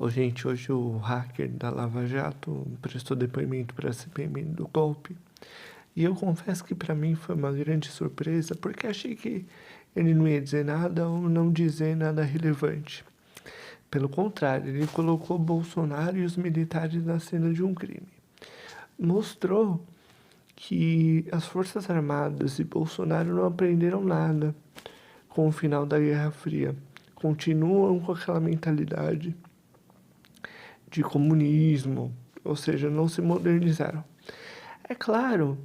Hoje o hacker da Lava Jato prestou depoimento para a CPMI do golpe. E eu confesso que para mim foi uma grande surpresa, porque achei que ele não ia dizer nada ou não dizer nada relevante. Pelo contrário, ele colocou Bolsonaro e os militares na cena de um crime. Mostrou que as Forças Armadas e Bolsonaro não aprenderam nada com o final da Guerra Fria. Continuam com aquela mentalidade de comunismo, ou seja, não se modernizaram. É claro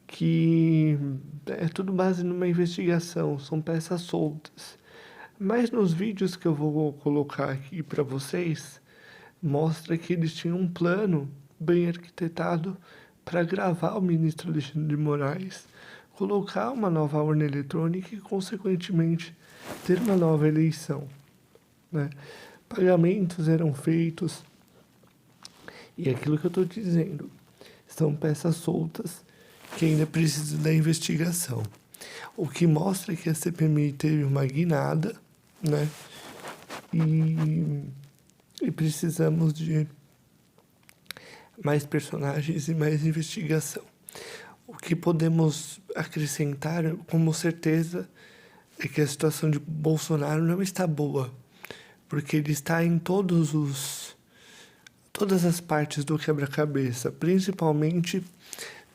que é tudo base numa investigação, são peças soltas. Mas nos vídeos que eu vou colocar aqui para vocês, mostra que eles tinham um plano bem arquitetado para gravar o ministro Alexandre de Moraes, colocar uma nova urna eletrônica e, consequentemente, ter uma nova eleição, né? Pagamentos eram feitos, e aquilo que eu estou dizendo, são peças soltas que ainda precisam da investigação. O que mostra que a CPMI teve uma guinada, né? E precisamos de mais personagens e mais investigação. O que podemos acrescentar, com certeza, é que a situação de Bolsonaro não está boa, porque ele está em todas as partes do quebra-cabeça, principalmente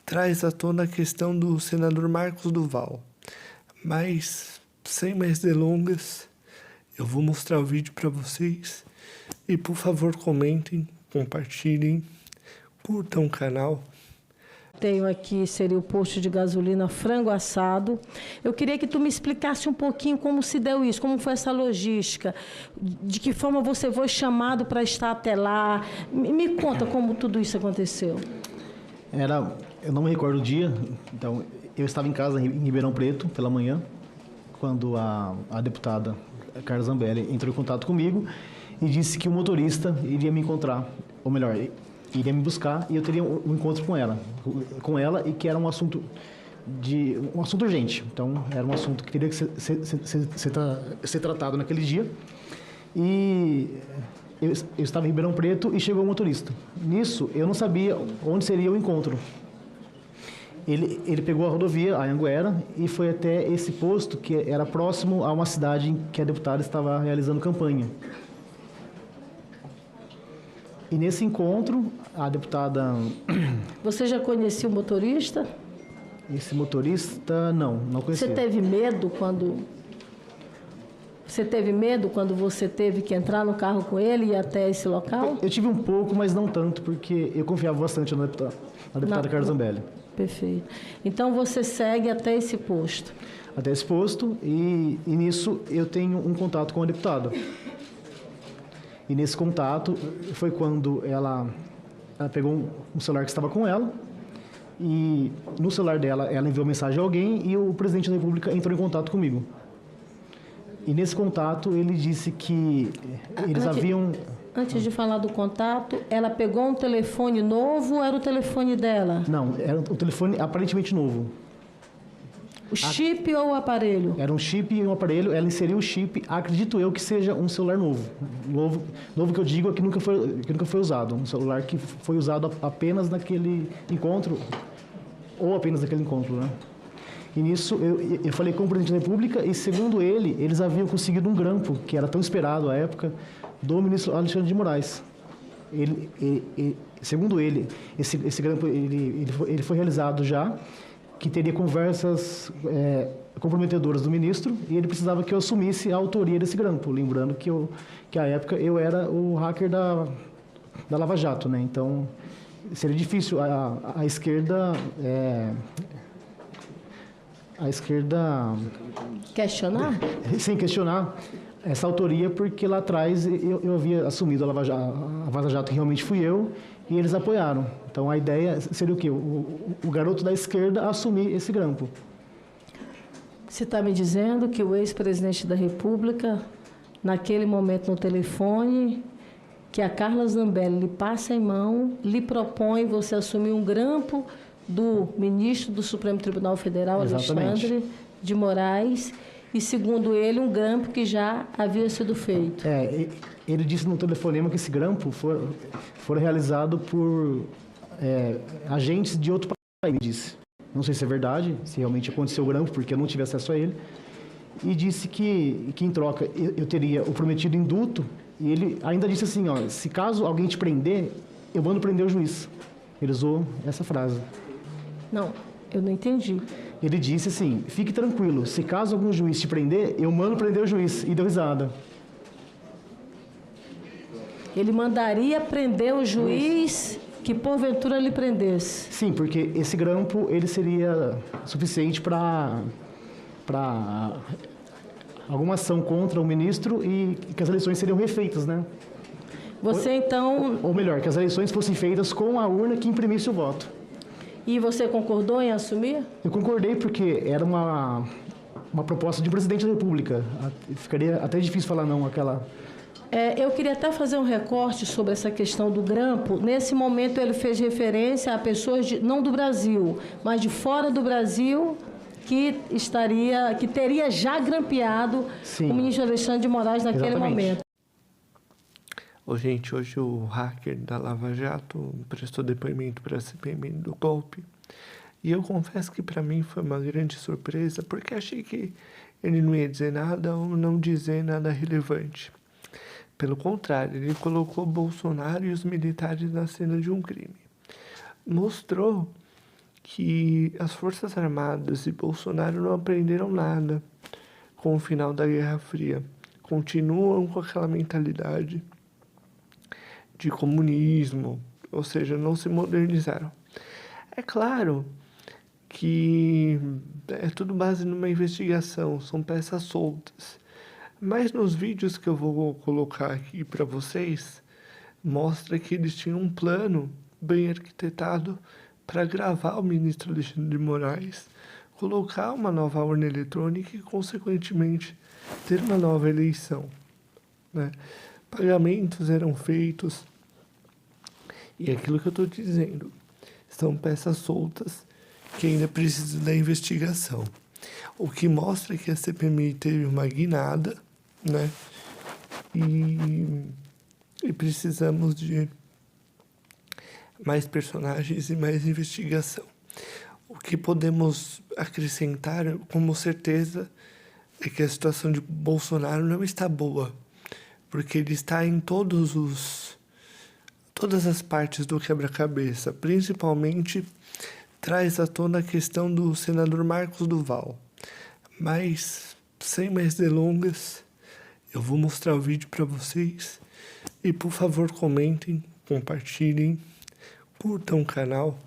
traz à tona a questão do senador Marcos Duval. Mas, sem mais delongas, eu vou mostrar o vídeo para vocês e, por favor, comentem, compartilhem, curtam o canal. Tenho aqui, seria o posto de gasolina Frango Assado. Eu queria que tu me explicasse um pouquinho como se deu isso, como foi essa logística, de que forma você foi chamado para estar até lá. Me conta como tudo isso aconteceu. Eu não me recordo o dia, então eu estava em casa em Ribeirão Preto pela manhã, quando a deputada Carla Zambelli entrou em contato comigo e disse que o motorista iria me encontrar, ou melhor, iria me buscar e eu teria um encontro com ela e que era um assunto urgente. Então era um assunto que teria que ser tratado naquele dia. E eu estava em Ribeirão Preto e chegou o motorista. Nisso eu não sabia onde seria o encontro. Ele pegou a rodovia, a Anhanguera, e foi até esse posto que era próximo a uma cidade em que a deputada estava realizando campanha. E nesse encontro, a deputada... Você já conhecia o motorista? Esse motorista, não conhecia. Você teve medo quando você teve que entrar no carro com ele e ir até esse local? Eu tive um pouco, mas não tanto, porque eu confiava bastante na deputada Carla Zambelli. Perfeito. Então você segue até esse posto? Até esse posto, e nisso eu tenho um contato com a deputada. E nesse contato foi quando ela pegou um celular que estava com ela, e no celular dela ela enviou mensagem a alguém e o presidente da República entrou em contato comigo. E nesse contato ele disse que eles haviam... Antes de falar do contato, ela pegou um telefone novo ou era o telefone dela? Não, era um telefone aparentemente novo. O chip ou o aparelho? Era um chip e um aparelho, ela inseriu o chip, acredito eu que seja um celular novo. Novo que eu digo é que nunca foi usado. Um celular que foi usado apenas naquele encontro, ou apenas naquele encontro, né? E nisso eu falei com o presidente da República e, segundo ele, eles haviam conseguido um grampo, que era tão esperado à época, do ministro Alexandre de Moraes. Segundo ele, esse grampo ele foi realizado já, que teria conversas comprometedoras do ministro, e ele precisava que eu assumisse a autoria desse grampo, lembrando que à época eu era o hacker da Lava Jato, né? Então seria difícil a esquerda questionar? Sem questionar essa autoria, porque lá atrás eu havia assumido a Lava Jato, que realmente fui eu, e eles apoiaram. Então a ideia seria o quê? O garoto da esquerda assumir esse grampo. Você está me dizendo que o ex-presidente da República, naquele momento no telefone, que a Carla Zambelli lhe passa em mão, lhe propõe você assumir um grampo do ministro do Supremo Tribunal Federal, Alexandre de Moraes, e, segundo ele, um grampo que já havia sido feito. Ele disse no telefonema que esse grampo foi realizado por agentes de outro país, ele disse. Não sei se é verdade, se realmente aconteceu o grampo, porque eu não tive acesso a ele. E disse que em troca eu teria o prometido indulto, e ele ainda disse assim, ó, se caso alguém te prender, eu mando prender o juiz. Ele usou essa frase. Não, eu não entendi. Ele disse assim, fique tranquilo, se caso algum juiz te prender, eu mando prender o juiz. E deu risada. Ele mandaria prender o juiz que porventura lhe prendesse. Sim, porque esse grampo ele seria suficiente para alguma ação contra o ministro e que as eleições seriam refeitas, né? Você então... Ou melhor, que as eleições fossem feitas com a urna que imprimisse o voto. E você concordou em assumir? Eu concordei porque era uma proposta de presidente da República. Ficaria até difícil falar não àquela... Eu queria até fazer um recorte sobre essa questão do grampo. Nesse momento ele fez referência a pessoas não do Brasil, mas de fora do Brasil que teria já grampeado Sim. o ministro Alexandre de Moraes naquele Exatamente. momento. Gente, hoje o hacker da Lava Jato prestou depoimento para a CPMI do golpe. E eu confesso que para mim foi uma grande surpresa, porque achei que ele não ia dizer nada ou não dizer nada relevante. Pelo contrário, ele colocou Bolsonaro e os militares na cena de um crime. Mostrou que as Forças Armadas e Bolsonaro não aprenderam nada com o final da Guerra Fria. Continuam com aquela mentalidade de comunismo, ou seja, não se modernizaram. É claro que é tudo base numa investigação, são peças soltas. Mas nos vídeos que eu vou colocar aqui para vocês, mostra que eles tinham um plano bem arquitetado para gravar o ministro Alexandre de Moraes, colocar uma nova urna eletrônica e, consequentemente, ter uma nova eleição, né? Pagamentos eram feitos, e aquilo que eu estou dizendo, são peças soltas que ainda precisam da investigação. O que mostra que a CPMI teve uma guinada, né? E precisamos de mais personagens e mais investigação. O que podemos acrescentar, como certeza, é que a situação de Bolsonaro não está boa, porque ele está em todas as partes do quebra-cabeça, principalmente traz à tona a questão do senador Marcos Duval. Mas, sem mais delongas, eu vou mostrar o vídeo para vocês e, por favor, comentem, compartilhem, curtam o canal